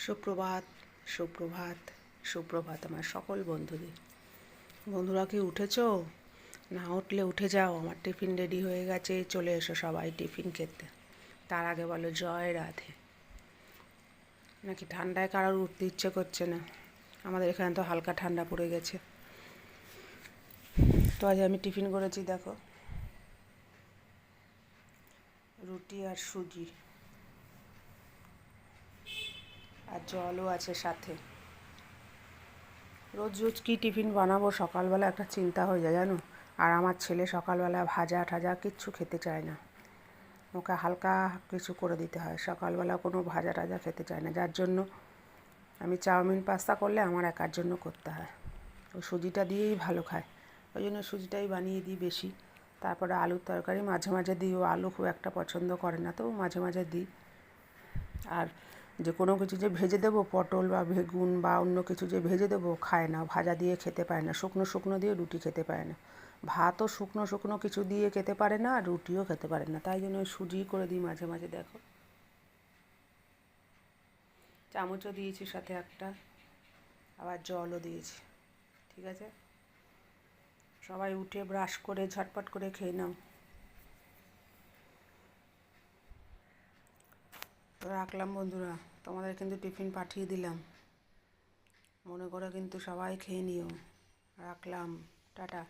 সুপ্রভাত সুপ্রভাত সুপ্রভাত আমার সকল বন্ধুদের। বন্ধুরা কি উঠেছো? না উঠলে উঠে যাও, আমার টিফিন রেডি হয়ে গেছে, চলে এসো সবাই টিফিন খেতে। তার আগে বলো জয় রাধে। নাকি ঠান্ডায় কারোর উঠতে ইচ্ছে করছে না? আমাদের এখানে তো হালকা ঠান্ডা পড়ে গেছে। তো আজ আমি টিফিন করেছি, দেখো, রুটি আর সুজি, আর জলও আছে সাথে। রোজ রোজ কী টিফিন বানাবো, সকালবেলা একটা চিন্তা হয়ে যায় জানো। আর আমার ছেলে সকালবেলা ভাজা ঠাজা কিচ্ছু খেতে চায় না, ওকে হালকা কিছু করে দিতে হয়। সকালবেলা কোনো ভাজা টাজা খেতে চায় না, যার জন্য আমি চাউমিন পাস্তা করলে আমার একার জন্য করতে হয়। ও সুজিটা দিয়েই ভালো খায়, ওই জন্য সুজিটাই বানিয়ে দিই বেশি। তারপরে আলুর তরকারি মাঝে মাঝে দিই, ও আলু খুব একটা পছন্দ করে না, তো মাঝে মাঝে দিই। আর যে কোনো কিছু যে ভেজে দেবো, পটল বা বেগুন বা অন্য কিছু যে ভেজে দেবো, খায় না, ভাজা দিয়ে খেতে পারে না, শুকনো শুকনো দিয়ে রুটি খেতে পারে না। ভাতও শুকনো শুকনো কিছু দিয়ে খেতে পারে না, আর রুটিও খেতে পারে না, তাই জন্য ওই সুজি করে দিই মাঝে মাঝে। দেখো, চামচও দিয়েছি সাথে একটা, আবার জলও দিয়েছি। ঠিক আছে, সবাই উঠে ব্রাশ করে ঝটপট করে খেয়ে নাও। তো রাখলাম বন্ধুরা, তোমাদের কিন্তু টিফিন পাঠিয়ে দিলাম, মনে করে কিন্তু সবাই খেয়ে নিও। রাখলাম, টাটা।